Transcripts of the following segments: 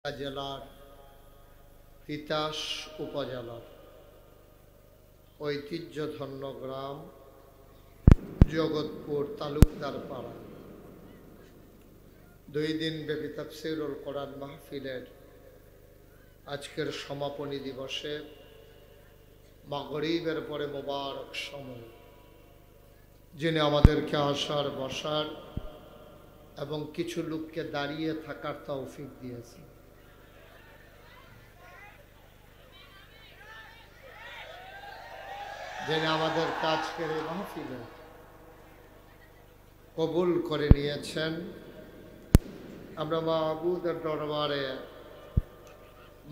জেলার তিতাস উপজেলার ঐতিহ্যধন্য গ্রাম জগৎপুর তালুকদার পাড়া 2 দিন ব্যাপী তাফসীরুল কোরআন মাহফিলের আজকের সমাপনী দিবসে মাগরিবের পরে মোবারক সময় যিনি আমাদেরকে আসার বসার এবং কিছু লোককে দাঁড়িয়ে থাকার তৌফিক দিয়েছেন, যিনি আমাদের আজকের এই মাহফিলে কবুল করে নিয়েছেন। আমরা মাহবুদের দরবারে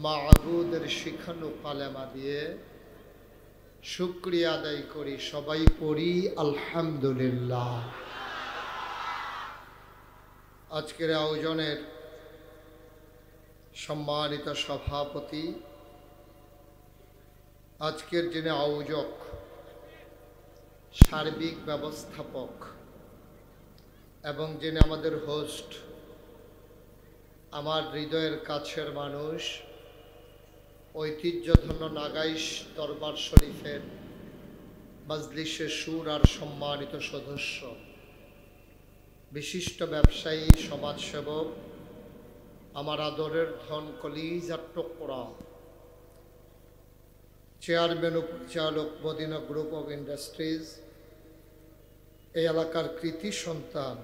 মাহবুদের শিখানো কালেমা দিয়ে শুকরিয়া আদায় করি। সবাই পড়ি আলহামদুলিল্লাহ। আজকের আয়োজনের সম্মানিত সভাপতি, আজকের যিনি আয়োজক, সার্বিক ব্যবস্থাপক এবং যিনি আমাদের হোস্ট, আমার হৃদয়ের কাছের মানুষ, ঐতিহ্যধন্য নাগাইশ দরবার শরীফের মজলিসে সুর আর সম্মানিত সদস্য, বিশিষ্ট ব্যবসায়ী, সমাজসেবক, আমার আদরের ধন কলিজার টুকরা, চেয়ারম্যান ও পরিচালক মদিনা গ্রুপ অফ ইন্ডাস্ট্রিজ, এই এলাকার কৃতি সন্তান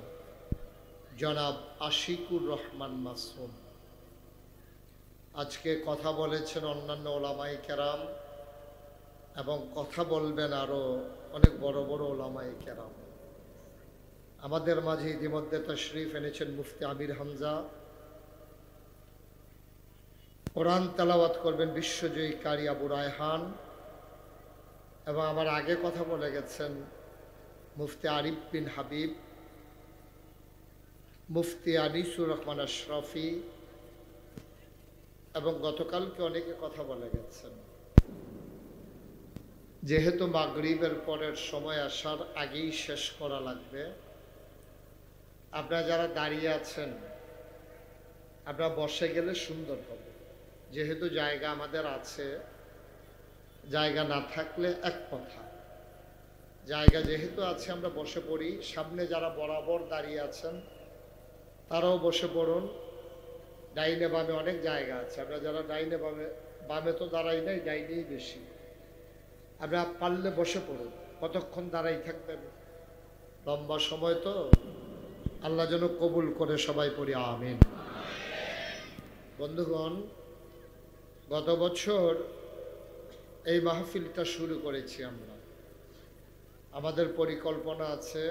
জনাব আশিকুর রহমান মাসুম। আজকে কথা বলেছেন অন্যান্য ওলামায়ে কেরাম এবং কথা বলবেন আরও অনেক বড় বড় ওলামায়ে কেরাম। আমাদের মাঝে ইতিমধ্যে তাশরিফ এনেছেন মুফতি আমির হামজা, কোরআন তেলাওয়াত করবেন বিশ্বজয়ী কারি আবু রায়হান, এবং আমার আগে কথা বলে গেছেন মুফতি আরিফ বিন হাবিব, মুফতি আনিসুর রহমান আশরাফি, এবং গতকালকে অনেকে কথা বলে গেছেন। যেহেতু মাগরিবের পরের সময় আসার আগেই শেষ করা লাগবে, আপনারা যারা দাঁড়িয়ে আছেন আপনারা বসে গেলে সুন্দর হবে। যেহেতু জায়গা আমাদের আছে, জায়গা না থাকলে এক কথা, জায়গা যেহেতু আছে আমরা বসে পড়ি। সামনে যারা বরাবর দাঁড়িয়ে আছেন তারাও বসে পড়ুন। ডাইনে বামে অনেক জায়গা আছে, আমরা যারা ডাইনে বামে তো দাঁড়াই নাই, ডাইনেই বেশি। আপনারা পারলে বসে পড়ুন। কতক্ষণ দাঁড়াই থাকবেন? লম্বা সময় তো, আল্লাহ যেন কবুল করে। সবাই পড়ি আমিন। বন্ধুগণ, গত বছর এই মাহফিলটা শুরু করেছি আমরা। আমাদের পরিকল্পনা আছে,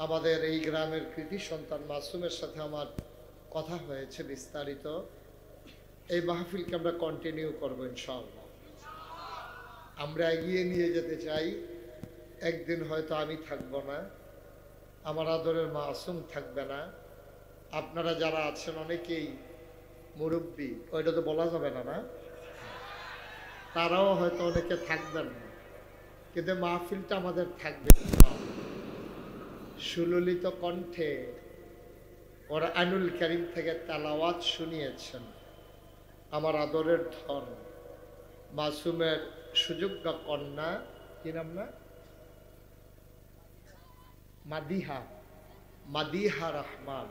আমাদের এই গ্রামের কৃতি সন্তান মাসুমের সাথে আমার কথা হয়েছে বিস্তারিত। এই মাহফিলকে আমরা কন্টিনিউ করবো ইনশাআল্লাহ। আমরা এগিয়ে নিয়ে যেতে চাই। একদিন হয়তো আমি থাকবো না, আমার আদরের মাসুম থাকবে না, আপনারা যারা আছেন অনেকেই মুরব্বী, ওইটা তো বলা যাবে না, না, তারাও হয়তো অনেকে থাকবেন না, কিন্তু মাহফিলটা আমাদের থাকবে। সুললিত কণ্ঠে কোরআনুল কারীম থেকে তেলাওয়াত শুনিয়েছেন আমার আদরের ধন মাসুমের সুযোগ্য কন্যা, কি নাম না, মাদিহা রহমান।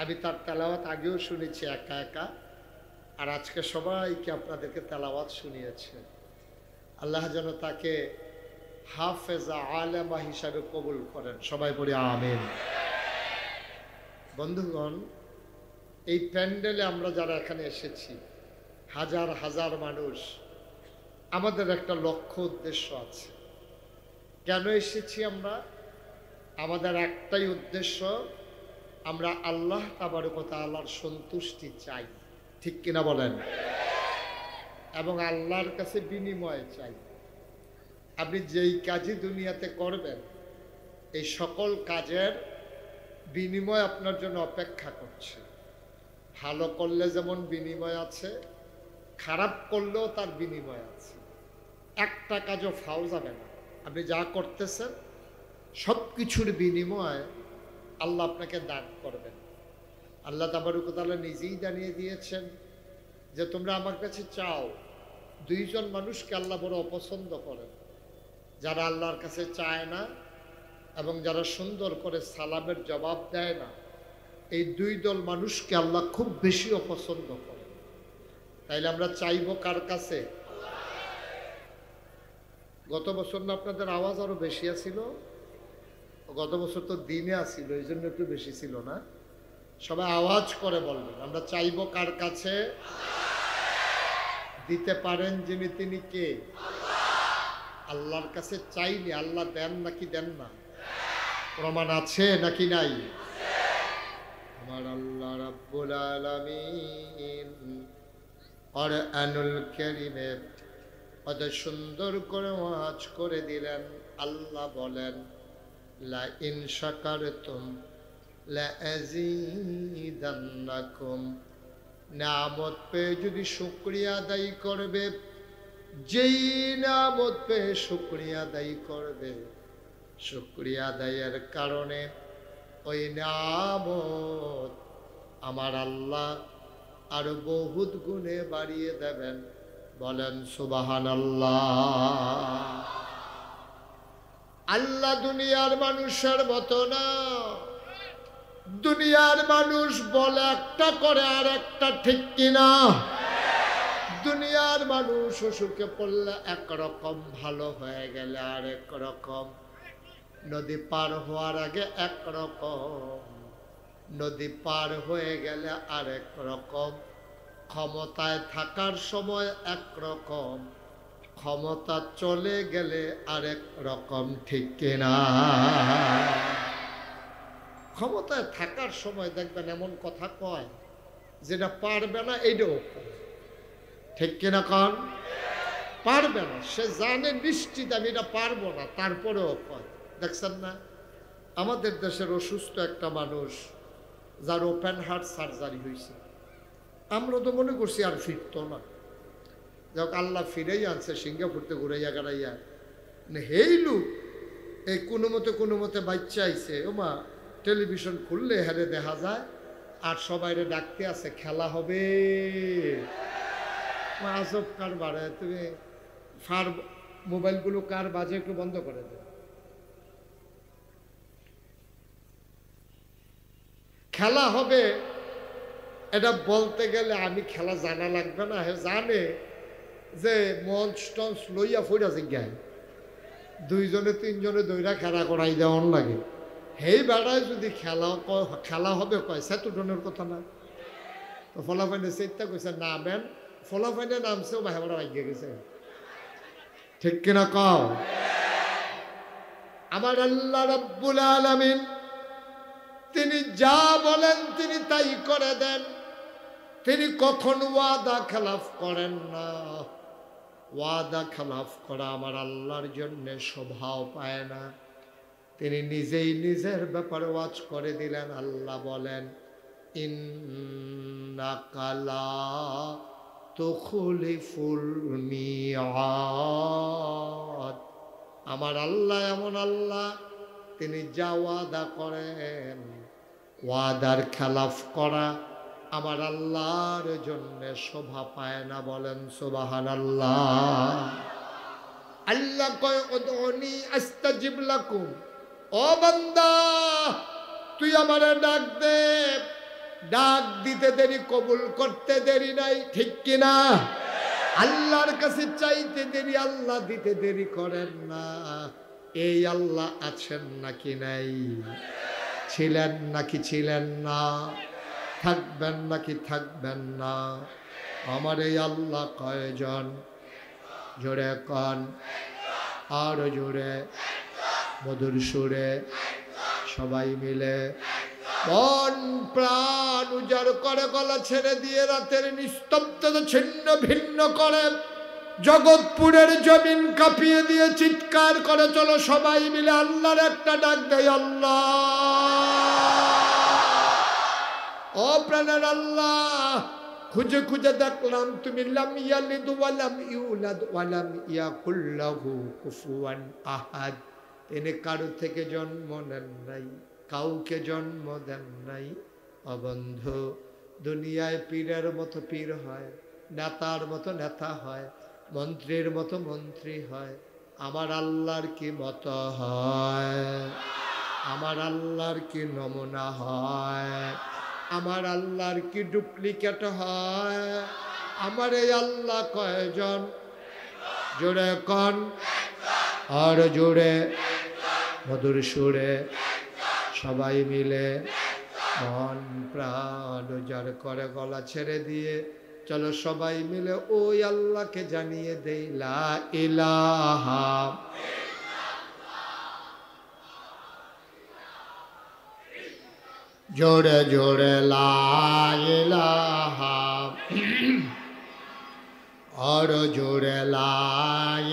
আমি তার তেলাওয়াত আগেও শুনেছি একা একা, আর আজকে সবাইকে আপনাদেরকে তেলাওয়াত শুনিয়েছে। আল্লাহ যেন তাকে হাফেজা আলেমা হিসাবে কবুল করেন। সবাই পড়ি আমিন। বন্ধুগণ, এই প্যান্ডেলে আমরা যারা এখানে এসেছি, হাজার হাজার মানুষ, আমাদের একটা লক্ষ্য উদ্দেশ্য আছে। কেন এসেছি আমরা? আমাদের একটাই উদ্দেশ্য, আমরা আল্লাহ তাবারক ওয়া তাআলার সন্তুষ্টি চাই। ঠিক কিনা বলেন? এবং আল্লাহর কাছে বিনিময় চাই। আপনি যেই কাজই দুনিয়াতে করবেন, এই সকল কাজের বিনিময় আপনার জন্য অপেক্ষা করছে। ভালো করলে যেমন বিনিময় আছে, খারাপ করলেও তার বিনিময় আছে। একটা কাজও ফাও যাবে না। আপনি যা করতেছেন সব কিছুর বিনিময় আল্লাহ আপনাকে দান করবেন। আল্লাহ তাবারক ওয়া তাআলা নিজেই জানিয়ে দিয়েছেন যে তোমরা আমার কাছে চাও। দুইজন মানুষকে আল্লাহ বড় অপছন্দ করেন, যারা আল্লাহর কাছে চায় না এবং যারা সুন্দর করে সালামের জবাব দেয় না। এই দুই দল মানুষকে আল্লাহ খুব বেশি অপছন্দ করেন। তাইলে আমরা চাইবো কার কাছে? গত বছর না আপনাদের আওয়াজ আরো বেশি আছিল? গত বছর তো দিনে আসিল, এই জন্য একটু বেশি ছিল না। সবাই আওয়াজ করে বলবেন আমরা চাইবো কার কাছে? দিতে পারেন যিনি, তিনি কে? আল্লাহর কাছে চাইলে আল্লাহ দেন নাকি দেন না? প্রমাণ আছে নাকি নাই? আমার আল্লাহ রাব্বুল আলামিন কুরআনুল কারীমে কত সুন্দর করে ওয়াজ করে দিলেন। আল্লাহ বলেন লা ইন শাকারতুম লা আযীদান্নাকুম। নিয়ামত পেয়ে যদি শুকরিয়া আদায় করবে, যেই নিয়ামত পেয়ে শুকরিয়া আদায় করবে, শুকরিয়া আদায়ের কারণে ওই নিয়ামত আমার আল্লাহ আরো বহুত গুণে বাড়িয়ে দেবেন। বলেন সুবহানাল্লাহ। আল্লাহ দুনিয়ার মানুষের মতো না। দুনিয়ার মানুষ বলে একটা করে আর একটা, ঠিক কিনা? দুনিয়ার মানুষ অসুখে পড়লে একরকম, ভালো হয়ে গেলে আরেক রকম, নদী পার হওয়ার আগে একরকম, নদী পার হয়ে গেলে আরেক রকম, ক্ষমতায় থাকার সময় একরকম, ক্ষমতা চলে গেলে আরেক রকম, ঠিক কিনা? ক্ষমতায় থাকার সময় দেখবেন এমন কথা কয় যেটা পারবে না এইটাও কয়, ঠিক কিনা? কন পারবে না, সে জানে নিশ্চিত আমি এটা পারবো না, তারপরেও কয়। দেখছেন না আমাদের দেশের অসুস্থ একটা মানুষ যার ওপেন হার্ট সার্জারি হয়েছে, আমরা তো মনে করছি আর ফিরতো না। যাক আল্লাহ ফিরেই আনছে, সিঙ্গাপুর থেকে ঘুরাইয়া গাড়াইয়া। হেই লোক এই কোনো মতে বাচ্চা আইছে। ওমা টেলিভিশন খুললে হেরে দেখা যায় আর সবাইরে ডাকতে আছে খেলা হবে। আজব কারবার। তুমি ফার মোবাইলগুলো কার বাজে একটু বন্ধ করে দেবে। খেলা হবে এটা বলতে গেলে আমি খেলা জানা লাগবে না, হে জানে যে মঞ্চ টঞ্চ লইয়া ফইরা জিজ্ঞায় দুইজনে তিনজনে দইরা খেলা করাই দেওয়ার লাগে। হেই বেড়ায় যদি খেলা হবে কয় সেতুটনের কথা না, তো ফলাফাইনে চেষ্টা কইছে নামেন, ফলাফাইনে নামছেও বাহেবরা ভাগ্যে গেছে, ঠিক কিনা কও? আমার আল্লাহ রাব্বুল আলামিন তিনি যা বলেন তিনি তাই করে দেন। তিনি কখন ওয়াদা খেলাফ করেন না। ওয়াদা খেলাফ করা আমার আল্লাহর জন্য শোভাও পায় না। তিনি নিজেই নিজের ব্যাপারে ওয়াজ করে দিলেন। আল্লাহ বলেন ইন্নাকা লা তুখলিফুল মিআদ। আমার আল্লাহ এমন আল্লাহ, তিনি যা ওয়াদা করেন, ওয়াদার খেলাফ করা আমার আল্লাহর জন্য শোভা পায় না। বলেন সুবহানাল্লাহ। আল্লাহ কয় উদউনি আস্তাজিব লাকুম। ও বান্দা তুই আমারে ডাক দে, ডাক দিতে দেরি, কবুল করতে দেরি নাই, ঠিক কিনা? আল্লাহর কাছে চাইতে দেরি, আল্লাহ দিতে দেরি করেন না। এই আল্লাহ আছেন নাকি নাই? ছিলেন নাকি ছিলেন না? থাকবেন নাকি থাকবেন না? আমার এই আল্লাহ কয়জন? জোরে কন, আর জোরে, মধুর সুরে সবাই মিলে মন প্রাণ উজাড় করে, গলা ছেড়ে দিয়ে রাতের নিস্তব্ধতা ছিন্ন ভিন্ন করে, জগৎপুরের জমিন কাঁপিয়ে দিয়ে চিৎকার করে চলো সবাই মিলে আল্লাহর একটা ডাক দেয়। আল্লাহ, ও প্রাণের আল্লাহ, খুঁজে খুঁজে দেখলাম তুমি লাম ইয়ালিদ ওয়া লাম ইউলাদ ওয়া লাম ইয়াকুল লাহু কুফুয়ান আহাদ। তিনি কারো থেকে জন্ম নেন নাই, কাউকে জন্ম দেন নাই, অবন্ধু, দুনিয়ায় পীরের মতো পীর হয়, নেতার মতো নেতা হয়, মন্ত্রীর মতো মন্ত্রী হয়, আমার আল্লাহর কি মতো হয়? আমার আল্লাহর কি নমুনা হয়? আমার আল্লাহর কি ডুপ্লিকেট হয়? আমার এই আল্লাহ কয়জন? জোরে কন, আর জোরে মধুর সুরে সবাই মিলে মন প্রাণ উজাড় করে গলা ছেড়ে দিয়ে চলো সবাই মিলে ওই আল্লাহকে জানিয়ে দেই লা ইলাহা। জোরে জোরে লা ইলাহা, আর জোরে লা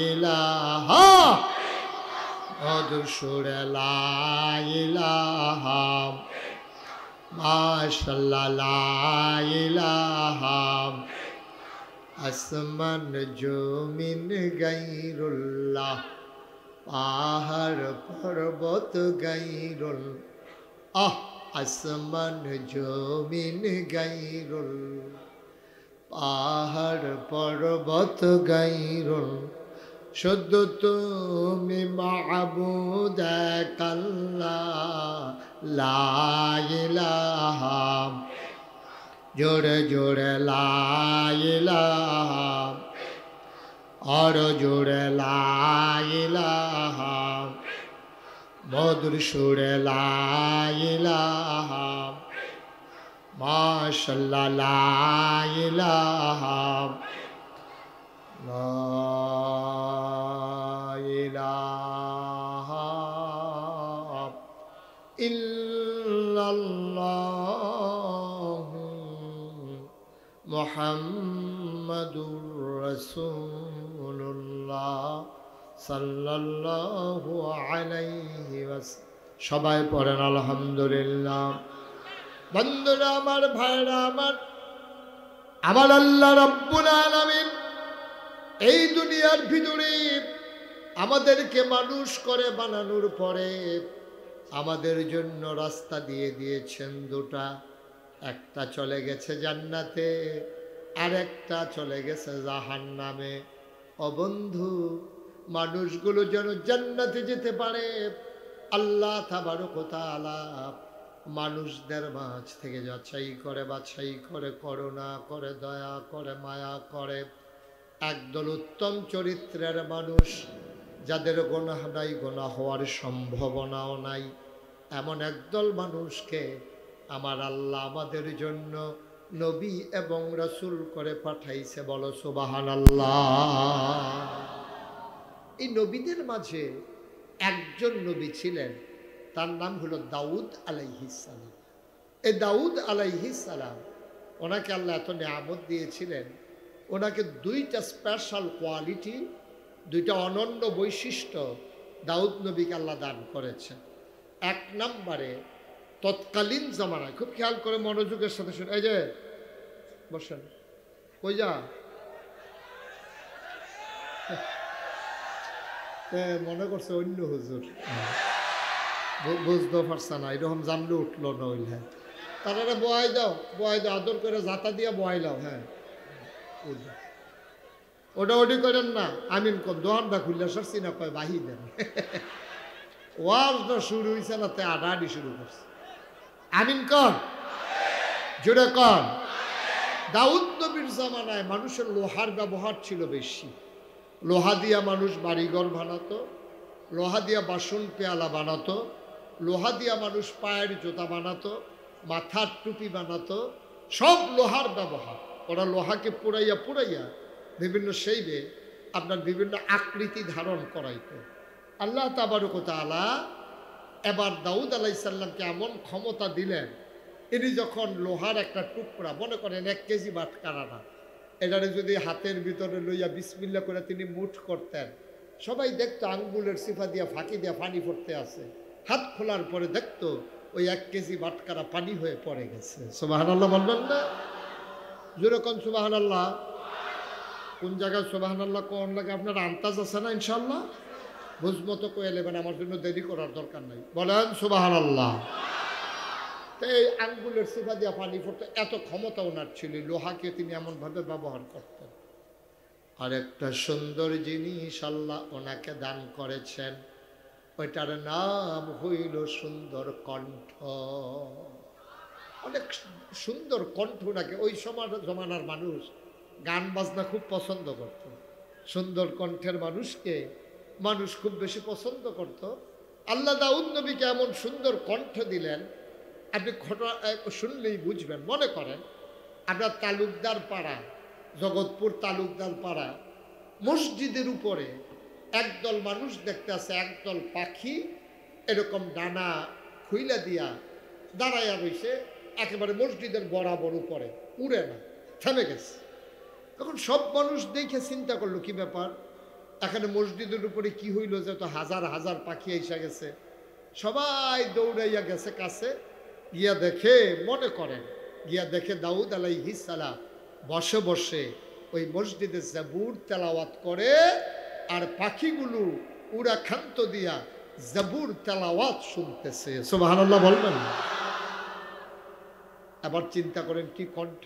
ইলাহা, মধুর সুরে লা ইলাহা, মাশাআল্লাহ লা ইলাহা, আসমান জমিন গায়রুল্লাহ, পাহাড় পর্বত গায়রুল, আসমান জমিন গায়রুল, পাহাড় পর্বত গায়রুল, শুধু তুমি মাবুদ এক আল্লাহ লা ইলাহা। জোরে জোরে লা ইলাহা, আর জোরে লা ইলাহা, মধুর সুরে লা ইলাহা, মাশাআল্লাহ লা ইলাহা, লা ইলাহা ইল্লাল্লাহু মুহাম্মাদুর রাসূলুল্লাহ সাল্লাল্লাহু আলাইহি ওয়াসাল্লাম। সবাই পড়েন আলহামদুলিল্লাহ। বন্ধুরা আমার, ভাইরা আমার, আমার আল্লাহ রাব্বুল আলামিন এই দুনিয়ার ভিতরে আমাদেরকে মানুষ করে বানানোর পরে আমাদের জন্য রাস্তা দিয়ে দিয়েছেন দুটা। একটা চলে গেছে জান্নাতে, আর একটা চলে গেছে জাহান্নামে। ও বন্ধু, মানুষগুলো যেন জান্নাতে যেতে পারে, আল্লাহ তাবারক ওয়া তাআলা মানুষদের মাঝ থেকে যাচাই করে, বাছাই করে, করুণা করে, দয়া করে, মায়া করে একদল উত্তম চরিত্রের মানুষ, যাদের গুনাহ নাই, গুনাহ হওয়ার সম্ভাবনাও নাই, এমন একদল মানুষকে আমার আল্লাহ আমাদের জন্য নবী এবং রাসূল করে পাঠাইছে। বলো সুবহানাল্লাহ। এই নবীদের মাঝে একজন নবী ছিলেন, তার নাম হলো দাউদ আলাইহিস সালাম। এই দাউদ আলাইহিস সালাম, ওনাকে আল্লাহ এত নিয়ামত দিয়েছিলেন, ওনাকে দুইটা স্পেশাল কোয়ালিটি, দুইটা অনন্য বৈশিষ্ট্য দাউদ নবীকে আল্লাহ দান করেছেন। এক নম্বরে, তৎকালীন জামানায়, খুব খেয়াল করে মনোযোগের সাথে শুনে, এই যে বসেন, কই যা মনে করছে অন্য হুজুর, বুঝতে পারছে না, এরকম জানলে উঠলো না, হইলে তারা বয়াই দাও, বয়াই দাও, আদর করে জাতা দিয়ে বয়াই দাও। হ্যাঁ, ওটা ওটি করেন না, আমিন কম দোহানটা খুললে সরছি না, কয় বাহি দেন। ওয়াজটা শুরু হয়েছে না, তে আডাআডি শুরু করছে। আমিন কন, জোরে কন। দাউদ নবীর জামানায় মানুষের লোহার ব্যবহার ছিল বেশি। লোহা দিয়া মানুষ বাড়িঘর বানাতো, লোহা দিয়া বাসন পেয়ালা বানাতো, লোহা দিয়া মানুষ পায়ের জুতা বানাতো, মাথার টুপি বানাতো, সব লোহার ব্যবহার। ওরা লোহাকে পুড়াইয়া পুড়াইয়া বিভিন্ন শেইবে আপনার বিভিন্ন আকৃতি ধারণ করাইতো। আল্লাহ তাবারক ওয়া তাআলা এবার দাউদ আলাইহিস সালামকে এমন ক্ষমতা দিলেন, ইনি যখন লোহার একটা টুকরা, মনে করেন 1 কেজি বাটখারা না, এটারে যদি হাতের ভিতরে লইয়া বিসমিল্লাহ করে তিনি মুঠ করতেন, সবাই দেখতো আঙ্গুলের সিফা দিয়া ফাঁকি দিয়া পানি পড়তে আছে। হাত খোলার পরে দেখতো ওই 1 কেজি বাটখারা পানি হয়ে পড়ে গেছে। সুবহানাল্লাহ বলবেন না? জোরে কোন সুবহানাল্লাহ। কোন জায়গায় সুবহানাল্লাহ কোন লাগে আপনার আন্তাজ আছে না? ইনশাআল্লাহ বুঝমতো কয়ে নেবেন, আমার জন্য দেরি করার দরকার নাই। বলেন সুবহানাল্লাহ। তো এই আঙ্গুলের সিফা দিয়া পানি পড়তো, এত ক্ষমতা ওনার ছিল, লোহাকে তিনি এমনভাবে ব্যবহার করতেন। আর একটা সুন্দর জিনিস আল্লাহ ওনাকে দান করেছেন, ওইটার নাম হইল সুন্দর কণ্ঠ। অনেক সুন্দর কণ্ঠ ওনাকে, ওই জমানার মানুষ গান বাজনা খুব পছন্দ করত, সুন্দর কণ্ঠের মানুষকে মানুষ খুব বেশি পছন্দ করত। আল্লাহ দাউদ নবীকে এমন সুন্দর কণ্ঠ দিলেন, আপনি ঘটনা শুনলেই বুঝবেন। মনে করেন আপনার তালুকদার পাড়া, জগৎপুর তালুকদার পাড়া, মসজিদের উপরে একদল মানুষ দেখতে আছে, একদল পাখি এরকম ডানা খুইলা দিয়া দাঁড়াইয়া রয়েছে একেবারে মসজিদের বরাবর উপরে, উড়ে না, থেমে গেছে। এখন সব মানুষ দেখে চিন্তা করলো কি ব্যাপার, এখানে মসজিদের উপরে কি হইল যে তো হাজার হাজার পাখি এসে গেছে। সবাই দৌড়াইয়া গেছে কাছে, গিয়া দেখে, মনে করেন গিয়া দেখে দাউদ আলাইহিস সালাম বসে বসে ওই মসজিদে জাবুর তেলাওয়াত করে, আর পাখিগুলো উড়া ক্ষান্ত দিয়া জাবুর তেলাওয়াত শুনতেছে। সুবহানাল্লাহ বলবেন। আবার চিন্তা করেন কি কণ্ঠ,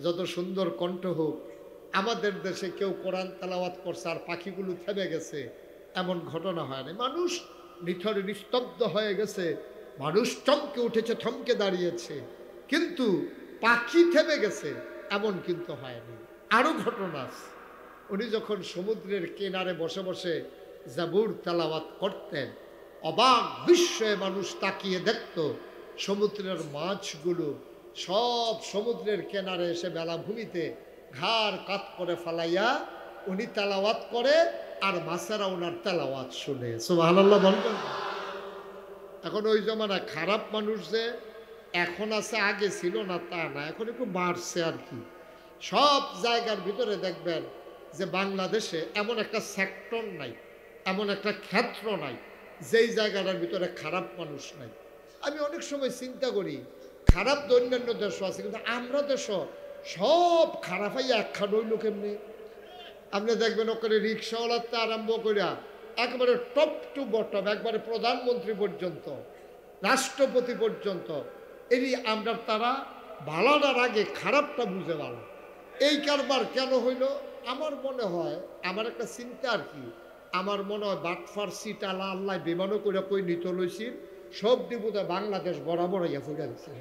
যত সুন্দর কণ্ঠ হোক, আমাদের দেশে কেউ কোরআন তেলাওয়াত করছে আর পাখিগুলো থেমে গেছে, এমন ঘটনা হয় না। মানুষ নিথরে নিস্তব্ধ হয়ে গেছে, মানুষ চমকে উঠেছে, থমকে দাঁড়িয়েছে, কিন্তু পাখি থেমে গেছে এমন কিন্তু হয়নি। আরো ঘটনা আছে, উনি যখন সমুদ্রের কিনারে বসে বসে জাবুর তেলাওয়াত করতেন, অবাক বিস্ময়ে মানুষ তাকিয়ে দেখত সমুদ্রের মাছগুলো সব সমুদ্রের কিনারে এসে বেলাভূমিতে ঘাড় কাত করে ফালাইয়া উনি তেলাওয়াত করে, আর মাছেরা ওনার তেলাওয়াত শুনে। সুবহানাল্লাহ বলবেন। এখন ওই জমানা খারাপ মানুষ যে এখন আছে, আগে ছিল না তা না, এখন একটু বাড়ছে আর কি। সব জায়গার ভিতরে দেখবেন যে বাংলাদেশে এমন একটা সেক্টর নাই, এমন একটা ক্ষেত্র নাই যেই জায়গাটার ভিতরে খারাপ মানুষ নাই। আমি অনেক সময় চিন্তা করি, খারাপ তো অন্যান্য দেশও আছে, কিন্তু আমরা দেশও সব খারাপ হইয়া একখান হইল কেমনি। আপনি দেখবেন ওখানে রিক্সাওয়ালাতে আরম্ভ করিয়া একেবারে টপ টু বটম, একবারে প্রধানমন্ত্রী পর্যন্ত, রাষ্ট্রপতি পর্যন্ত, এই আমরা তারা ভালোটার আগে খারাপটা বুঝে ভালো। এই কারবার কেন হইল? আমার মনে হয়, আমার একটা চিন্তা আর কি, আমার মনে হয় বাটফার সিট আল্লাহ আল্লাহ বিমানও করে কই নিত লইছি, সব দিবুতে বাংলাদেশ বরাবর ইয়া ফুটে গেছে।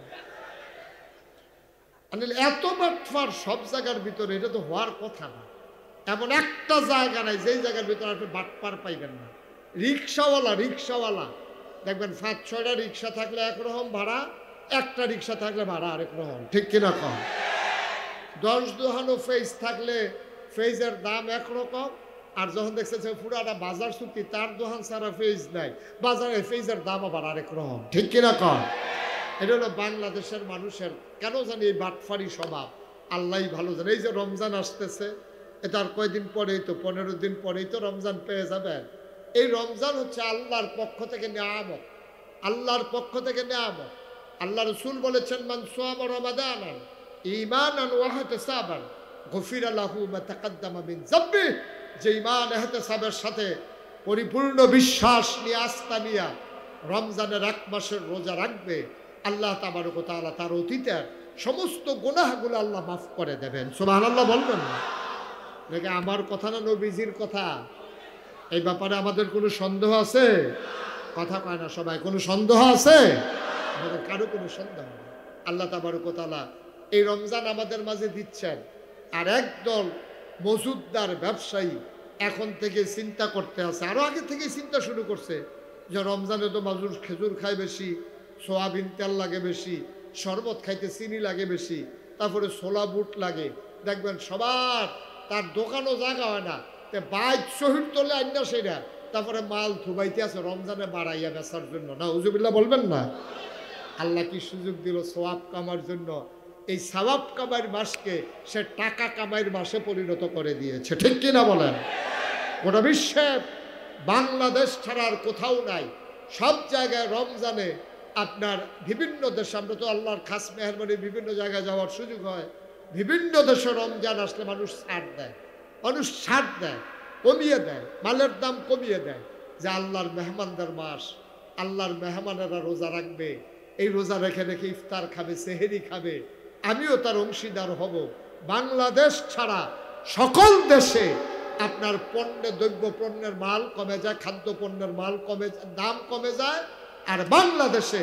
এত বাটফার সব জায়গার ভিতরে, এটা তো হওয়ার কথা না। এমন একটা জায়গা নাই যেই জায়গার ভিতরে আপনি বাটপার পাইবেন না। রিক্সাওয়ালা দেখবেন 5-6টা রিক্সা থাকলে একরকম ভাড়া, একটা রিক্সা থাকলে ভাড়া আরেক রকম, ঠিক কিনা কম। 10 দোহানো ফেজ থাকলে ফেজের দাম একরকম, আর যখন দেখছে যে পুরাটা বাজার চুক্তি, তার দোকান ছাড়া ফেজ নাই, বাজারে ফেজের দাম আবার আরেক রকম, ঠিক কিনা কম। এটা হলো বাংলাদেশের মানুষের কেন জানি এই বাটফারি স্বভাব, আল্লাহ ভালো জানে। এই যে রমজান আসতেছে, এটা আর কয়দিন পরেই তো, 15 দিন পরেই তো রমজান পেয়ে যাবেন। এই রমজান হচ্ছে আল্লাহর পক্ষ থেকে নিয়ামত, আল্লাহর পক্ষ থেকে নিয়ামত। আল্লাহ রাসূল বলেছেন, মান সামা রমাদানান ঈমানান ওয়া ইহতিসাবান গফিরা লাহু মা তাকাদ্দামা মিন যামবি। যে ঈমান ইহতিসাবের সাথে পরিপূর্ণ বিশ্বাস নিয়ে, আস্থা নিয়ে রমজানের 1 মাসের রোজা রাখবে, আল্লাহ তাবারক ওয়া তাআলা তার অতীতের সমস্ত গুনাহগুলো আল্লাহ মাফ করে দেবেন। সুবহানাল্লাহ বলবেন না? দেখে আমার কথা না নবীজির কথা? এই ব্যাপারে আমাদের কোনো সন্দেহ আছে? কথা কয় না সবাই, কোনো সন্দেহ আছে? আমাদের কারো কোনো সন্দেহ নেই। আল্লাহ তাবারক ওয়া তাআলা এই রমজান আমাদের মাঝে দিচ্ছেন, আর একদল মজুদদার ব্যবসায়ী এখন থেকে চিন্তা করতে আছে, আরো আগে থেকে চিন্তা শুরু করছে যে রমজানে তো মানুষ খেজুর খায় বেশি, সোয়াবিন তেল লাগে বেশি, শরবত খাইতে চিনি লাগে বেশি, তারপরে ছোলা বুট লাগে। দেখবেন সবার তার দোকানও জায়গা হয় না, বাইক শহীদ তোলে আইনা সেটা, তারপরে মাল থুবাইতে আছে রমজানে বাড়াইয়া বেচার জন্য। না উজুবিল্লাহ বলবেন না? আল্লাহ কি সুযোগ দিল সওয়াব কামার জন্য? এই সওয়াব কামাইয়ের মাসকে সে টাকা কামাইয়ের মাসে পরিণত করে দিয়েছে, ঠিক কিনা বলেন? গোটা বিশ্বে বাংলাদেশ ছাড়া আর কোথাও নাই, সব জায়গায় রমজানে আপনার বিভিন্ন দেশে, আমরা তো আল্লাহর খাস মেহরবানি বিভিন্ন জায়গায় যাওয়ার সুযোগ হয়, বিভিন্ন দেশে রমজান আসলে মানুষ ছাড় দেয়, কমিয়ে দেয়, মালের দাম কমিয়ে দেয়, যে আল্লাহর মেহমানদের মাস, আল্লাহর মেহমানেরা রোজা রাখবে, এই রোজা রেখে রেখে ইফতার খাবে, সেহেরি খাবে, আমিও তার অংশীদার হব। বাংলাদেশ ছাড়া সকল দেশে আপনার দ্রব্য পণ্যের মাল কমে যায়, খাদ্য পণ্যের মাল কমে, দাম কমে যায়, আর বাংলাদেশে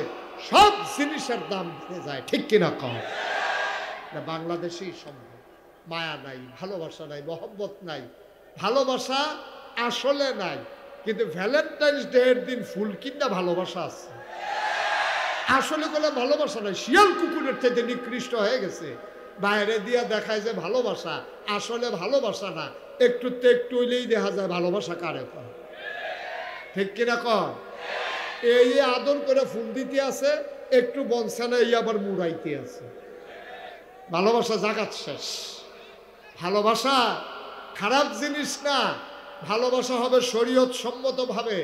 সব জিনিসের দাম বেড়ে যায়। ঠিক কিনা কম? বাংলাদেশেই সম্ভব। মায়া নাই, ভালোবাসা নাই, মহব্বত নাই, ভালোবাসা আসলে নাই, কিন্তু ভ্যালেন্টাইন্স ডে এর দিন ফুল কিনা ভালোবাসা আছে। আসলে কোনো ভালোবাসা নাই, শিয়াল কুকুরের থেকে নিকৃষ্ট হয়ে গেছে। বাইরে দিয়া দেখায় যে ভালোবাসা, আসলে ভালোবাসা না। একটু হইলেই দেখা যায় ভালোবাসা কারে কর। ঠিক কিনা কর? এই আদর করে ফুল দিতে আছে, একটু বনসানা এই আবার মুড়াইতে আছে। ভালোবাসা জাগাত শেষ। ভালোবাসা খারাপ জিনিস না। ভালোবাসা হবে শরীয়ত সম্মত ভাবে,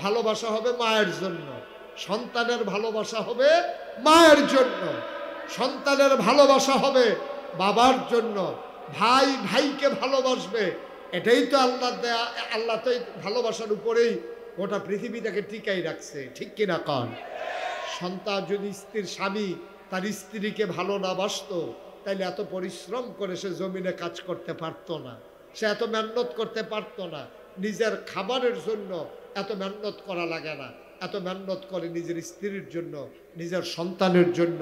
ভালোবাসা হবে মায়ের জন্য, সন্তানের ভালোবাসা হবে মায়ের জন্য, সন্তানের ভালোবাসা হবে বাবার জন্য, ভাই ভাইকে ভালোবাসবে। এটাই তো আল্লাহ দেয়া। আল্লাহ তো এই ভালোবাসার উপরেই গোটা পৃথিবীটাকে টিকাই রাখছে। ঠিক কিনা কন? সন্তান যদি স্ত্রীর স্বামী তার স্ত্রীকে ভালো না বাসতো, তাইলে এত পরিশ্রম করে সে জমিনে কাজ করতে পারতো না, সে এত মেহনত করতে পারতো না। নিজের খাবারের জন্য এত মেহনত করা লাগে না, এত মেহনত করে নিজের স্ত্রীর জন্য, নিজের সন্তানের জন্য।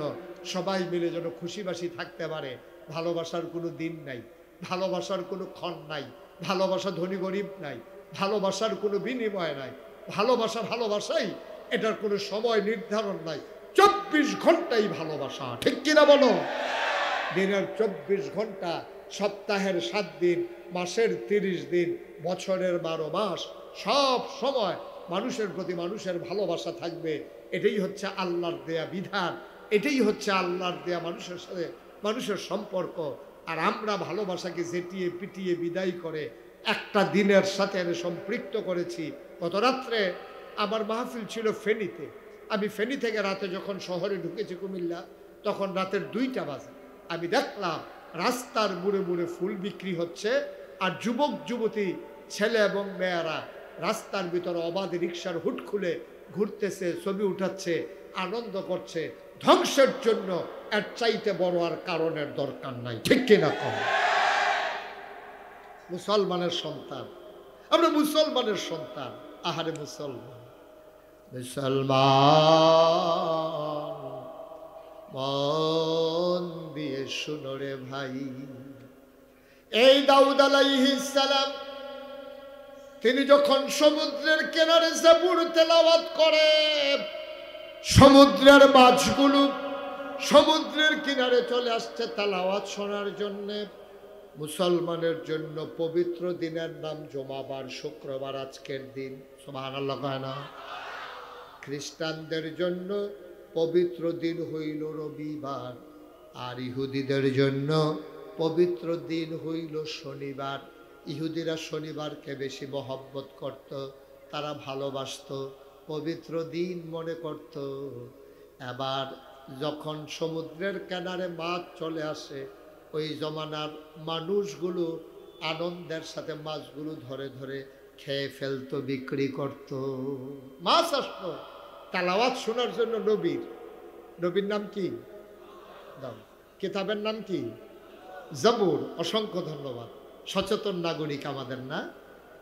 সবাই মিলে যেন খুশিবাসি থাকতে পারে। ভালোবাসার কোনো দিন নাই, ভালোবাসার কোনো ক্ষণ নাই, ভালোবাসা ধনী গরিব নাই, ভালোবাসার কোনো বিনিময় নাই। ভালোবাসা ভালোবাসাই, এটার কোনো সময় নির্ধারণ নাই। 24 ঘন্টাই ভালোবাসা। ঠিক কিনা বলো? দিনের 24 ঘন্টা, সপ্তাহের 7 দিন, মাসের 30 দিন, বছরের 12 মাস, সব সময় মানুষের প্রতি মানুষের ভালোবাসা থাকবে। এটাই হচ্ছে আল্লাহর দেয়া বিধান, এটাই হচ্ছে আল্লাহর দেয়া মানুষের সাথে মানুষের সম্পর্ক। আর আমরা ভালোবাসাকে জেটিয়ে পিটিয়ে বিদায় করে একটা দিনের সাথে সম্পৃক্ত করেছি। গত রাত্রে আমার মাহফিল ছিল ফেনীতে। আমি ফেনী থেকে রাতে যখন শহরে ঢুকেছি কুমিল্লা, তখন রাতের 2টা বাজে। আমি দেখলাম রাস্তার মুড়ে মুড়ে ফুল বিক্রি হচ্ছে, আর যুবক যুবতী ছেলে এবং মেয়েরা রাস্তার ভিতরে অবাধে রিক্সার হুট খুলে ঘুরতেছে, ছবি উঠাচ্ছে, আনন্দ করছে। ধ্বংসের জন্য এর চাইতে বড় আর কারণের দরকার নাই। ঠিক কিনা কম? মুসলমানের সন্তান আমরা, মুসলমানের সন্তান। আহারে মুসলমান, মুসলমান মন দিয়ে শুনো রে ভাই। এই দাউদ আলাইহিস সালাম তিনি যখন সমুদ্রের কিনারে জাবুর তেলাওয়াত করে, সমুদ্রের মাছগুলো সমুদ্রের কিনারে চলে আসছে তেলাওয়াত শোনার জন্য। মুসলমানের জন্য পবিত্র দিনের নাম জুমাবার, শুক্রবার, আজকের দিন। সুবহানাল্লাহ কয় না? খ্রিস্টানদের জন্য পবিত্র দিন হইল রবিবার, আর ইহুদিদের জন্য পবিত্র দিন হইল শনিবার। ইহুদিরা শনিবারকে বেশি মহব্বত করত, তারা ভালোবাসত, পবিত্র দিন মনে করত। এবার যখন সমুদ্রের কিনারে মাছ চলে আসে, ওই জমানার মানুষগুলো আনন্দের সাথে মাছগুলো ধরে ধরে খেয়ে ফেলতো, বিক্রি করত। মাছ আসতো তেলাওয়াত শোনার জন্য। নবীর নাম কি? কিতাবের নাম কি? জাবুর। অসংখ্য ধন্যবাদ। সচেতন নাগরিক আমাদের, না?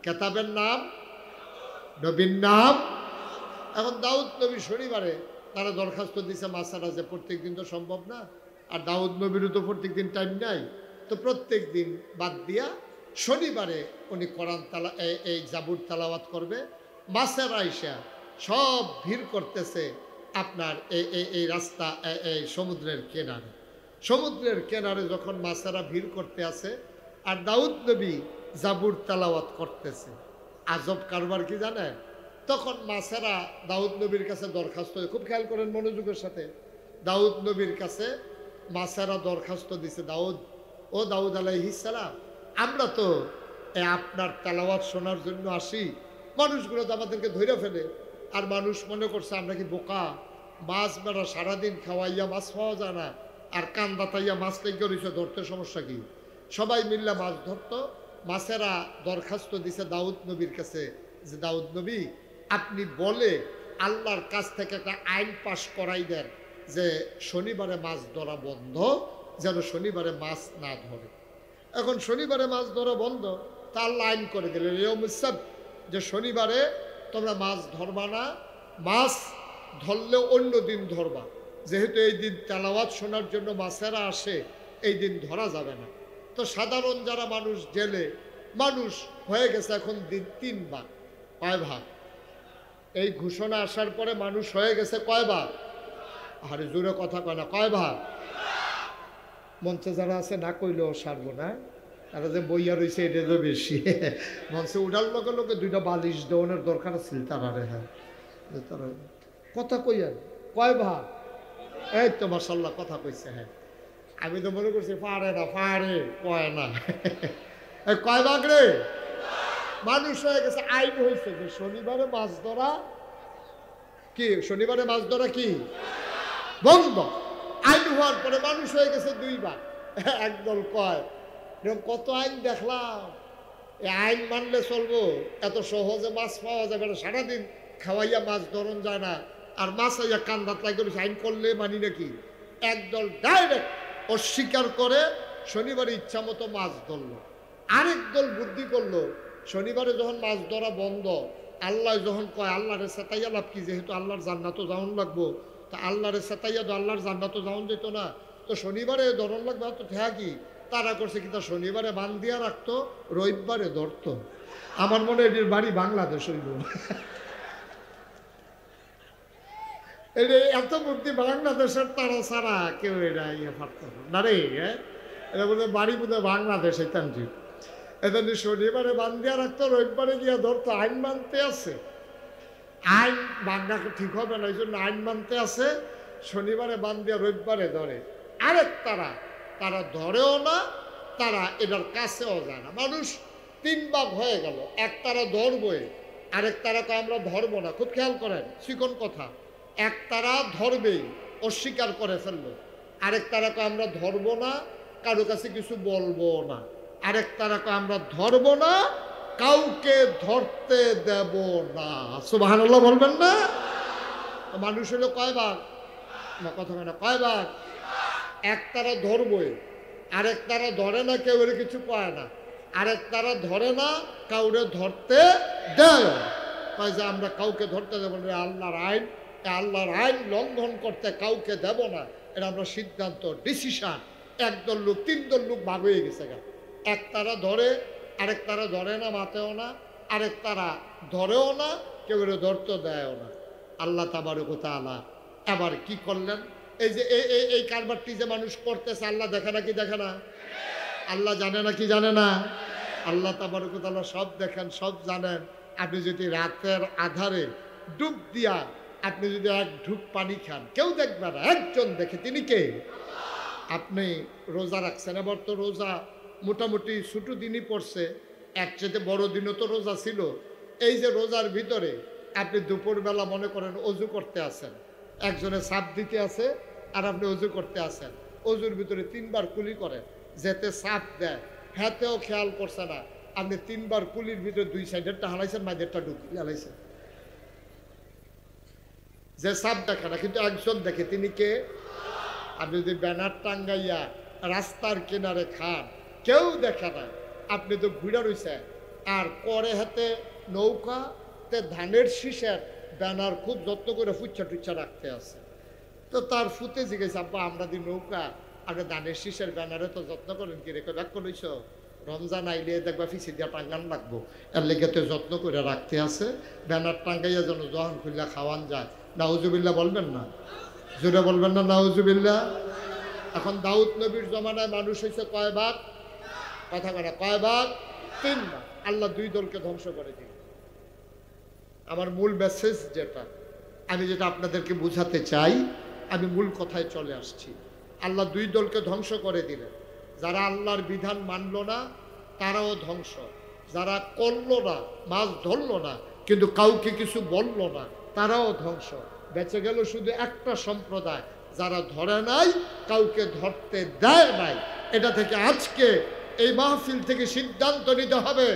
কিতাবের নাম, নবীর নাম। এখন দাউদ নবী শনিবারে তারা দরখাস্ত দিছে মাসারা, যে প্রত্যেক দিন তো সম্ভব না, আর দাউদ নবীরও তো প্রত্যেক দিন টাইম নাই, তো প্রত্যেক দিন বাদ দিয়া শনিবারে উনি কোরআন এই জাবুর তেলাওয়াত করবে। মাছেরা আইসা সব ভিড় করতেছে আপনার এই রাস্তা, এই সমুদ্রের কিনারে। সমুদ্রের কিনারে যখন মাছেরা ভিড় করতে আছে, আর দাউদ নবী জাবুর তেলাওয়াত করতেছে, আজব কারবার কি জানেন? তখন মাছেরা দাউদ নবীর কাছে দরখাস্ত, খুব খেয়াল করেন মনোযোগের সাথে, দাউদ নবীর কাছে মাছেরা দরখাস্ত দিছে, দাউদ আলাইহিস সালাম, আমরা তো আপনার তেলাওয়াত শোনার জন্য আসি, মানুষগুলো তো আমাদেরকে ধরে ফেলে, আর মানুষ মনে করছে আমরা কি বোকা? মাছ বেড়া সারাদিন খাওয়াইয়া মাছ পাওয়া যায় না, আর কান বাতাইয়া মাছ লেগে রয়েছে, ধরতে সমস্যা কি? সবাই মিললে মাছ ধরতো। মাছেরা দরখাস্ত দিছে দাউদ নবীর কাছে যে, দাউদ নবী আপনি বলে আল্লাহর কাছ থেকে একটা আইন পাশ করাই দেন, যে শনিবারে মাছ ধরা বন্ধ, যেন শনিবারে মাছ না ধরে। এখন শনিবারে মাছ ধরা বন্ধ, তার লাইন করে দিলেন যে শনিবারে তোমরা মাছ ধরবা না, মাছ ধরলে অন্য দিন ধরবা, যেহেতু এই দিন তেলাওয়াত শোনার জন্য মাছেরা আসে, এই দিন ধরা যাবে না। তো সাধারণ যারা মানুষ জেলে মানুষ হয়ে গেছে এখন দিন 3 ভাগ, কয় ভাগ? এই ঘোষণা আসার পরে মানুষ হয়ে গেছে কয় ভাগ? আরে জোরে কথা কয় না, কয় ভাগ? মঞ্চে যারা আছে না কইলেও সারবো না, তারা যে বইয়া রয়েছে এটা তো বেশি। মঞ্চে উঠার লগে লগে 2টা বালিশ দেওয়ানোর দরকার ছিল তারা। হ্যাঁ, তারা কথা কইয়া কয় ভাগ? এই তো মাশাআল্লাহ কথা কইছে। হ্যাঁ, আমি তো মনে করছি পারে না, পারে কয় না। কয় ভাগ রে? মানুষ হয়ে গেছে, আইন হয়েছে যে শনিবারে মাছ ধরা কি, শনিবারে মাছ ধরা কি বন্ধ। আইন হওয়ার পরে মানুষ হয়ে গেছে 2 ভাগ। একদল কয় কত আইন দেখলাম, এই আইন মানলে চলবো, এত সহজে মাছ পাওয়া যাবে না, সারাদিন খাওয়াইয়া মাছ ধরন যায় না, আর মাছ আইয়া কান্দাত লাগে আইন করলে মানি নাকি। একদল ডাইরেক্ট অস্বীকার করে শনিবারে ইচ্ছা মতো মাছ ধরলো। আরেক দল বুদ্ধি করলো, শনিবারে যখন মাছ ধরা বন্ধ, আল্লাহ যখন কয় আল্লাহরে সেতাইয়া লাভ কি, যেহেতু আল্লাহর জান্নাতও যাওন লাগবো, তা আল্লাহরে সেতাইয়া তো আল্লাহর জান্নাতও যাওন যেত না, তো শনিবারে ধরন লাগবে তো ঠেয়া কি। তারা করছে কি, তা শনিবারে বান দিয়া রাখতো, রবিবারে ধরতো। আমার মনে হয় এটির বাড়ি বাংলাদেশ হইল। এত বুদ্ধি বাংলাদেশের তারা ছাড়া কেউ এটা ইয়ে পারত না রে। এটা বলতে বাড়ি বোধহয় বাংলাদেশে তান্ত্রিক। এটা শনিবারে বান দিয়া রাখতো, রবিবারে গিয়া ধরতো। আইন মানতে আছে, আইন বাংলা ঠিক হবে না, এই জন্য আইন মানতে আছে, শনিবারে বান দিয়া রবিবারে ধরে। আরেক তারা ধরেও না, তারা এটার কাছেও যায় না। মানুষ 3 ভাগ হয়ে গেল। এক তারা ধরবই, আরেক তারা কয় আমরা ধরবো না। খুব খেয়াল করেন, চিকন কথা। এক তারা ধরবেই, অস্বীকার করে ফেললো। আরেক তারা কয় আমরা ধরবো না, কারো কাছে কিছু বলবো না। আরেক তারা কয় আমরা ধরবো না, কাউকে ধরতে দেব না। সুবহানাল্লাহ বলবেন না? মানুষ হলো কয় ভাগ? না কথা হয় না, কয় ভাগ? এক তারা ধরবই, আরেক তারা ধরে না, কেউ এর কিছু কয় না। আরেক তারা ধরে না, কাউরে ধরতে দেয়, কয় যে আমরা কাউকে ধরতে দেব না, আল্লাহর আইন, আল্লাহর আইন লঙ্ঘন করতে কাউকে দেব না, এটা আমরা সিদ্ধান্ত, ডিসিশন। একদল লোক, 3 দল লোক ভাগ হয়ে গেছে। এক তারা ধরে, আরেক তারা ধরে না, মাতেও না। আরেক তারা ধরেও না, কেউ ধরতে দেয়ও না। আল্লাহ তাবারক ওয়া তাআলা আবার কি করলেন, এই যে এই কারবারটি যে মানুষ করতেছে, আল্লাহ দেখে না কি দেখে না? আল্লাহ জানে না কি জানে না? আল্লাহ তাবারক ওয়া তাআলা সব দেখেন, সব জানেন। আপনি যদি রাতের আধারে ডুব দিয়া আপনি যদি 1 ঢুক পানি খান, কেউ দেখবে না, একজন দেখে, তিনি কে? আপনি রোজা রাখছেন, এবার তো রোজা মোটামুটি ছোটো দিনই পড়ছে, এক চেয়ে বড় দিনও তো রোজা ছিল। এই যে রোজার ভিতরে আপনি দুপুরবেলা মনে করেন অজু করতে আসেন, একজনে সাপ দিতে আছে আর আপনি অজু করতে আসেন, অজুর ভিতরে 3 বার কুলি করেন, যেতে সাপ দেয় হাতেও খেয়াল করছে না, আপনি 3 বার কুলির ভিতরে 2 সাইডেরটা হালাইছেন, মাঝেরটা ঢুকিয়ে হালাইছেন। যে সাপ দেখে না, কিন্তু একজন দেখে, তিনি কে? আপনি যদি ব্যানার টাঙ্গাইয়া রাস্তার কিনারে খান, কেউ দেখে না, আপনি তো ঘুরে রয়েছেন, আর করে হাতে নৌকাতে ধানের শীষের ব্যানার খুব যত্ন করে ফুচ্ছা টুচ্ছা রাখতে আছে। তো তার ফুতে জিজ্ঞেস, আব্বা আমরা দি নৌকা আগে ধানের শীষের ব্যানারে তো যত্ন করেন কি রেখে ব্যাক করেছ, রমজান আইলে দেখবা ফিসি দিয়া টাঙ্গান লাগবো, এর লেগে তো যত্ন করে রাখতে আছে, ব্যানার টাঙ্গাইয়া যেন যখন খুললা খাওয়ান যায়। নাউজুবিল্লাহ বলবেন না? জোরে বলবেন না নাউজুবিল্লাহ? এখন দাউদ নবীর জমানায় মানুষ হয়েছে কয় ভাগ? কথা কয় না, কয় ভাগ? 3 ভাগ। আল্লাহ 2 দলকে ধ্বংস করে দিল। আমার মূল মেসেজ যেটা, আমি যেটা আপনাদেরকে বুঝাতে চাই, আমি মূল কথায় চলে আসছি। আল্লাহ 2 দলকে ধ্বংস করে দিলেন। যারা আল্লাহর বিধান মানল না তারাও ধ্বংস, যারা করলো না, মাছ ধরলো না, কিন্তু কাউকে কিছু বলল না, তারাও ধ্বংস। বেঁচে গেল শুধু একটা সম্প্রদায়, যারা ধরে নাই, কাউকে ধরতে দেয় নাই। এটা থেকে আজকে এই মাহফিল থেকে সিদ্ধান্ত নিতে হবে,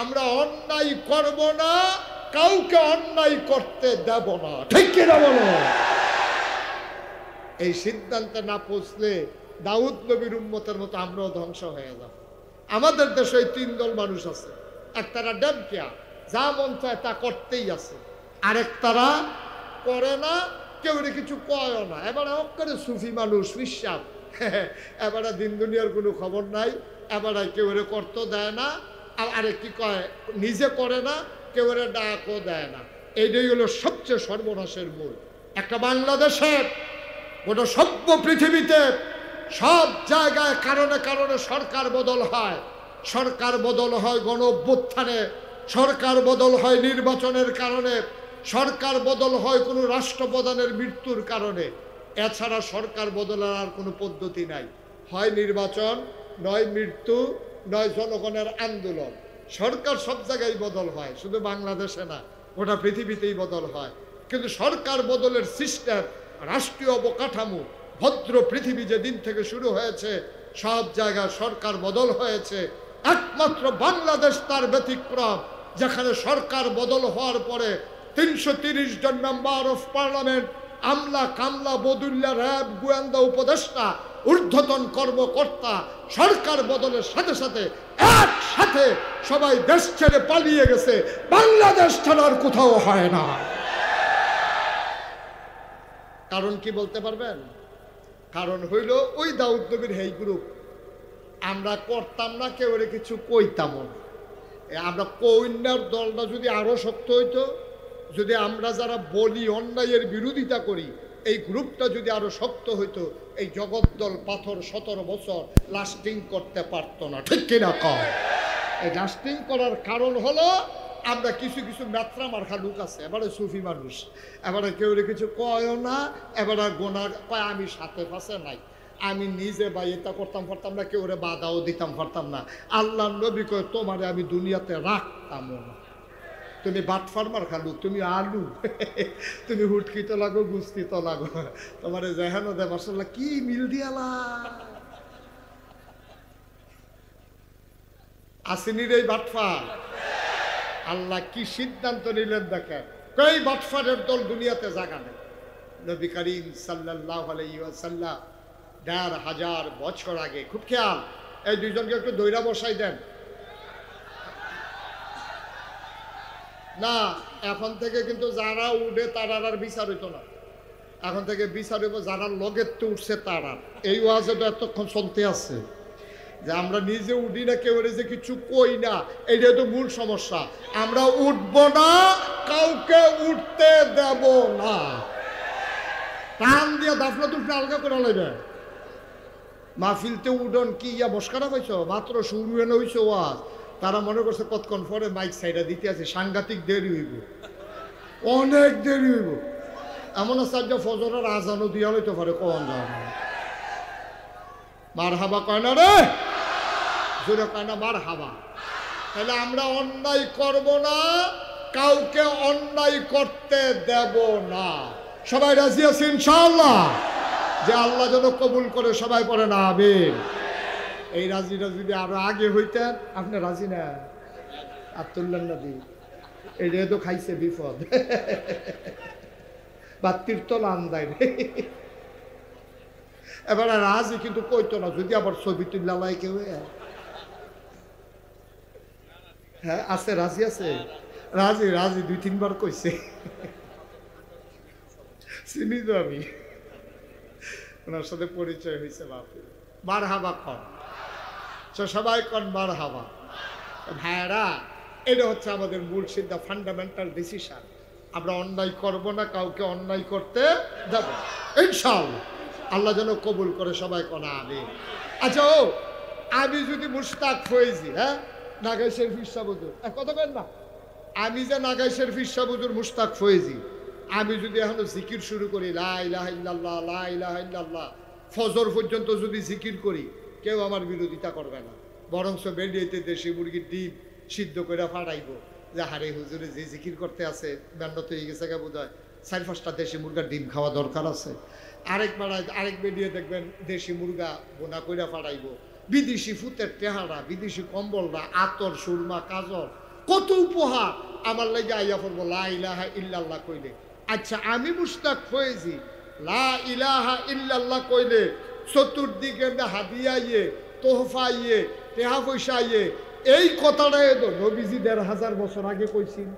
আমরা অন্যায় করব না, কাউকে অন্যায় করতে দেব না। ঠিক কিনা বলো? এই সিদ্ধান্তে না পৌঁছলে দাউদ নবীর উম্মতের মতো আমরাও ধ্বংস হয়ে যাব। আমাদের দেশে এই 3 দল মানুষ আছে। একতারা ডেমকিয়া, যা মন চায় তা করতেই আছে। আরেকতারা করে না, কেউ কিছু কয়ও না। এবারে অক্ষরে সুফি মানুষ বিশ্বাস, এবারে দিন দুনিয়ার কোনো খবর নাই। এবারে কেউ করতে দেয় না, আর আরেক কি কয় নিজে করে না, কেউ ডাকও দেয় না। এইটাই হলো সবচেয়ে সর্বনাশের মূল। একটা বাংলাদেশের গোটা সভ্য পৃথিবীতে সব জায়গায় কারণে কারণে সরকার বদল হয়। সরকার বদল হয় গণ অভ্যুত্থানে, সরকার বদল হয় নির্বাচনের কারণে, সরকার বদল হয় কোনো রাষ্ট্রপ্রধানের মৃত্যুর কারণে। এছাড়া সরকার বদলের আর কোনো পদ্ধতি নাই। হয় নির্বাচন, নয় মৃত্যু, নয় জনগণের আন্দোলন। সরকার সব জায়গায় বদল হয়, শুধু বাংলাদেশে না, গোটা পৃথিবীতেই বদল হয়। কিন্তু সরকার বদলের সিস্টেম, রাষ্ট্রীয় অবকাঠামো, ভদ্র পৃথিবী যেদিন থেকে শুরু হয়েছে সব জায়গায় সরকার বদল হয়েছে। একমাত্র বাংলাদেশ তার ব্যতিক্রম, যেখানে সরকার বদল হওয়ার পরে 330 জন মেম্বার অফ পার্লামেন্ট, আমলা কামলা বদুল্লা র্যাব গোয়েন্দা উপদেষ্টা ঊর্ধ্বতন কর্মকর্তা সরকার বদলের সাথে সাথে একসাথে সবাই দেশ ছেড়ে পালিয়ে গেছে। বাংলাদেশ ছাড়ার কোথাও হয় না। কারণ কি বলতে পারবেন? কারণ হইল ওই দাউদ নবীর হেই গ্রুপ। আমরা করতাম না, কেউ কিছু কইতাম না। আমরা কন্যার দলটা যদি আরো শক্ত হইতো, যদি আমরা যারা বলি অন্যায়ের বিরোধিতা করি, এই গ্রুপটা যদি আরো শক্ত হইতো, এই জগদ্দল পাথর 17 বছর লাস্টিং করতে পারতো না। ঠিক কিনা কম? এই লাস্টিং করার কারণ হলো আমরা কিছু কিছু মেত্রা মার্খা লোক আছে, এবারে সুফি মানুষ, এবারে কেউ কিছু কয়ও না, এবারে গোনা কয় আমি সাথে পাশে নাই, আমি নিজে বা এটা করতাম পারতাম না, কেউ বাধাও দিতাম পারতাম না। আল্লাহ নবী কয় তোমারে আমি দুনিয়াতে রাখতাম না। তুমি বাটফার মার্খা লোক, তুমি আলু, তুমি হুটকি তো লাগো, গুস্তি তো লাগো, তোমার যেহেন দে মাসাল্লাহ কি মিল দিয়ালা। আসেনি রে বাটফার। আল্লাহ কি সিদ্ধান্ত নিলেন দেখেন, কই বাটফারের দল দুনিয়াতে জায়গা নেই। নবী করিম সাল্লাল্লাহু আলাইহি ওয়াসাল্লাম ১৫০০ বছর আগে, খুব খেয়াল, এই দুইজনকে একটু দইরা বসাই দেন না। এখন থেকে কিন্তু যারা উঠে তারা আর বিচার হইতো না, এখন থেকে বিচার হইব যারা লগের তো উঠছে তারা। এই ওয়াজে তো এতক্ষণ চলতে আছে যে আমরা নিজে উঠি না, কেউ যে কিছু কই না, এইটাই তো মূল সমস্যা। আমরা উঠব না, কাউকে উঠতে দেব না। টান দিয়ে দাফলা তুফলা আলগা করে লাগবে। মাহফিলতে উডন কি ইয়া বসকারা পাইছ, মাত্র শুরু এনে হইছে ওয়াজ, তারা মনে করছে কতক্ষণ পরে মাইক সাইডা দিতে আছে, সাংঘাতিক দেরি হইব, অনেক দেরি হইব। এমন আছে যে ফজরের আজানও দিয়া হইতে পারে, কন যায় না। মার হাবা কয় না রে, জোরে কয় না মার হাবা। তাহলে আমরা অন্যায় করব না, কাউকে অন্যায় করতে দেব না। সবাই রাজি আছে ইনশাআল্লাহ? যে আল্লাহ যেন কবুল করে, সবাই পড়ে না আমিন। এই রাজিটা যদি আরো আগে হইতেন, আপনি রাজি না আর তুললেন না দি, এইটা তো খাইছে বিপদ, বাত্তির তলা আন্দায় রে। এবারে রাজি কিন্তু কইতো না, যদি আবার ছবি তুল্লা লাই কেউ। হ্যাঁ আছে, রাজি আছে, রাজি রাজি 2-3 বার কইছে, চিনি তো আমি, ওনার সাথে পরিচয় হয়েছে। বাপরে মার হাবা কন, সবাই কন মার হাবা। ভাইরা, এটা হচ্ছে আমাদের মূল সিদ্ধান্ত, ফান্ডামেন্টাল ডিসিশন। আমরা অন্যায় করব না, কাউকে অন্যায় করতে দেব ইনশাআল্লাহ। আল্লাহ যেন কবুল করে, সবাই কন আমিন। আচ্ছা, ও আমি যদি মুশতাক ফয়েজি, হ্যাঁ নাগাই শরীফ শাহ হুজুর, কথা বলেন না, আমি যে নাগাই শরীফ শাহ হুজুর মুশতাক ফয়েজি, আমি যদি এখনো জিকির শুরু করি লা ইলাহা ইল্লাল্লাহ লা ইলাহা ইল্লাল্লাহ, ফজর পর্যন্ত যদি জিকির করি, কেউ আমার বিরোধিতা করবে না। বরংস বেরিয়েতে দেশি মুরগির ডিম সিদ্ধ করে ফাটাইব, যে হারে হুজুরে যে জিকির করতে আছে ব্যান্ডত হয়ে গেছে, বোধ হয় 4-5টা দেশি মুরগার ডিম খাওয়া দরকার আছে। আরেক বেরিয়ে দেখবেন দেশি মুরগা বোনা কইরা ফাটাইব, বিদেশি ফুতের টেহারা, বিদেশি কম্বলরা, আতর, সুরমা, কাজল, কত উপহার আমার লাগে আইয়া পড়বো লা ইলাহা ইল্লাল্লাহ কইলে। আচ্ছা, আমি মুশতাক ফয়েজি লা ইলাহা ইল্লাল্লাহ কইলে চতুর্দিকে হাদিয়া ইয়ে, তোহফা ইয়ে, টেহা পয়সা ইয়ে, এই কথাটাই তো নবীজি ১৫০০ বছর আগে কইছেন।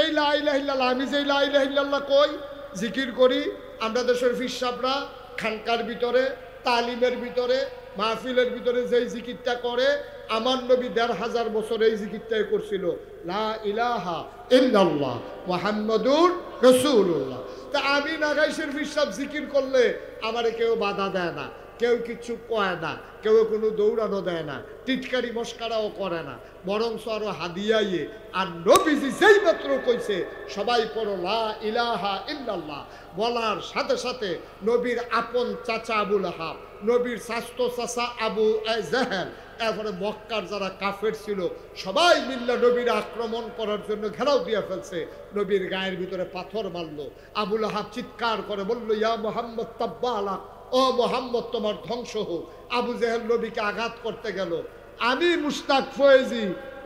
এই লা ইলাহা ইল্লাল্লাহ, আমি যে লা ইলাহা ইল্লাল্লাহ কই, জিকির করি, আমরা দেশের ফির সাহেবরা খানকার ভিতরে, তালিমের ভিতরে, মাহফিলের ভিতরে যেই জিকিরটা করে, আমার নবী ১৫০০ বছর এই জিকিরটাই করছিল, লা ইলাহা ইল্লাল্লাহ মুহাম্মাদুর রাসূলুল্লাহ। তা আমি নাগাইশের ফির সাহেব জিকির করলে আমারে কেউ বাধা দেয় না, কেউ কিছু কয় না, কেউ কোনো দৌড়ানো দেয় না, টিটকারি মস্কারাও করে না, বরং আরো হাদিয়াইয়ে। আর নবীজি যেই মাত্র কইছে সবাই পড়ো লা ইলাহা ইল্লাল্লাহ, বলার সাথে সাথে নবীর আপন চাচা আবু লাহাব, নবীর স্বাস্থ্য চাচা আবু জাহেল, এরপরে মক্কার যারা কাফের ছিল সবাই মিল্লা নবীর আক্রমণ করার জন্য ঘেরাও দিয়ে ফেলছে, নবীর গায়ের ভিতরে পাথর মারলো। আবু লাহাব চিৎকার করে বলল, ইয়া মুহাম্মদ তাব্বা আলাক, ও মোহাম্মদ তোমার ধ্বংস হোক। আবু জেহেল নবীকে আঘাত করতে গেল। আমি মুশতাক ফয়েজি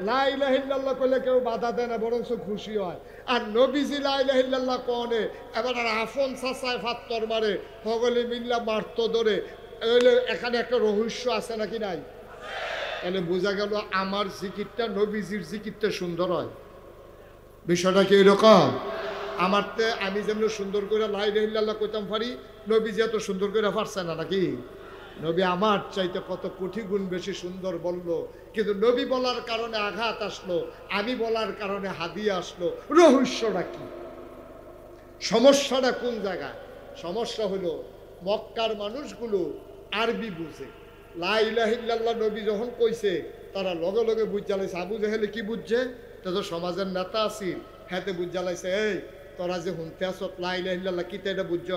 লা ইলাহা ইল্লাল্লাহ কইলে কেউ বাধা দেয় না, বরং খুশি হয়। আর নবীজি লা ইলাহা ইল্লাল্লাহ কনে এবার আর আফন চাচায় ফাত্তর মারে, হগলি মিল্লা মারত ধরে। এখানে একটা রহস্য আছে নাকি নাই? তাহলে বোঝা গেল আমার জিকিরটা নবীজির জিকিরটা সুন্দর হয়। বিষয়টা কি এরকম? আমারতে আমি যেমন সুন্দর করে লা ইলাহা ইল্লাল্লাহ কইতাম পারি, নবীজি এত সুন্দর করে পারছে না নাকি? নবী আমার চাইতে কত কোটি গুণ বেশি সুন্দর বললো, কিন্তু নবী বলার কারণে আঘাত আসলো, আমি বলার কারণে হাদিয়া আসলো। রহস্যটা কি? সমস্যাটা কোন জায়গায়? সমস্যা হলো মক্কার মানুষগুলো আরবি বুঝে। লা ইলাহা ইল্লাল্লাহ নবী যখন কইছে তারা লগে লগে বুঝ জ্বালাইছে। আবু জাহেলে কি বুঝছে? তা তো সমাজের নেতা আছি, হাতে বুঝ জ্বালাইছে, এই তোরা যে শুনতে আসো লা ইলাহা ইল্লাল্লাহ কি এটা বুঝছ?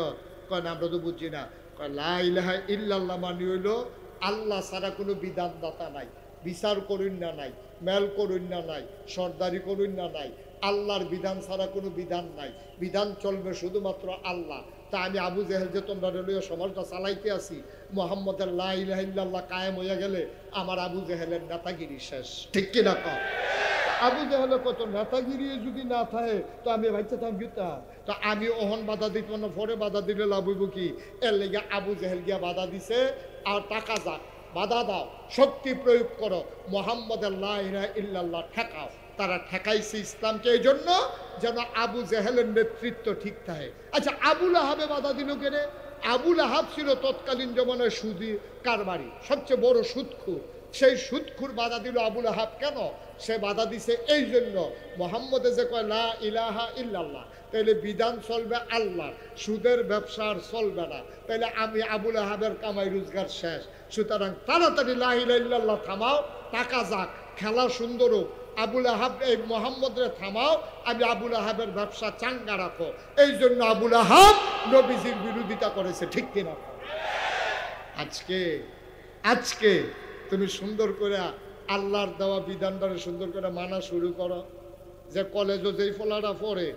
কয় না, আমরা তো বুঝছি না। কয় লা ইলাহা ইল্লাল্লাহ মানে হইল আল্লাহ ছাড়া কোনো বিধানদাতা নাই, বিচার করুন না নাই, মেল করুন না নাই, সর্দারি করুন না নাই, আল্লাহর বিধান ছাড়া কোনো বিধান নাই, বিধান চলবে শুধুমাত্র আল্লাহ। তা আমি আবু জেহেল যে তোমরা রেলীয় সমাজটা চালাইতে আসি, মোহাম্মদের লা ইলাহা ইল্লাল্লাহ কায়েম হইয়া গেলে আমার আবু জেহেলের নেতাগিরি শেষ। ঠিক কিনা কম? আবু জেহেলের কত নেতাগিরি যদি না থাকে তো আমি ভাইতাম গীতা, তো আমি ওহন বাধা দিত না, পরে বাধা দিলে লাভ হইব কি? এর লেগে আবু জেহেল গিয়া বাধা দিছে। আর টাকা যাক, বাধা দাও, শক্তি প্রয়োগ করো, মোহাম্মদের লা ইলাহা ইল্লাল্লাহ ঠেকাও। তারা ঠেকাইছে ইসলামকে এই জন্য যেন আবু জেহেলের নেতৃত্ব ঠিক থাকে। আচ্ছা, আবু লাহাবে বাধা দিল কেন? আবু লাহাব ছিল তৎকালীন জমানায় সুদি কারবারি, সবচেয়ে বড় সুদখুর। সেই সুদখুর বাধা দিল আবু লাহাব কেন? সে বাধা দিছে এই জন্য, মোহাম্মদে যে কয় লা ইলাহা ইল্লাল্লাহ, তাইলে বিধান চলবে আল্লাহ, সুদের ব্যবসা আর চলবে না, তাইলে আমি আবু লাহাবের কামাই রোজগার শেষ। সুতরাং তাড়াতাড়ি লা ইলাহা ইল্লাল্লাহ থামাও, টাকা যাক, খেলা সুন্দর হোক, আবু লাহাব এই মোহাম্মদরে থামাও, আমি আবু লাহাবের ব্যবসা চাঙ্গা রাখো। এই জন্য আবু লাহাব নবীজির বিরোধিতা করেছে। ঠিক কিনা? আজকে আজকে তুমি সুন্দর করে আল্লাহর দেওয়া বিধানটারে সুন্দর করে মানা শুরু করো। যে কলেজও যেই ফলাটা পড়ে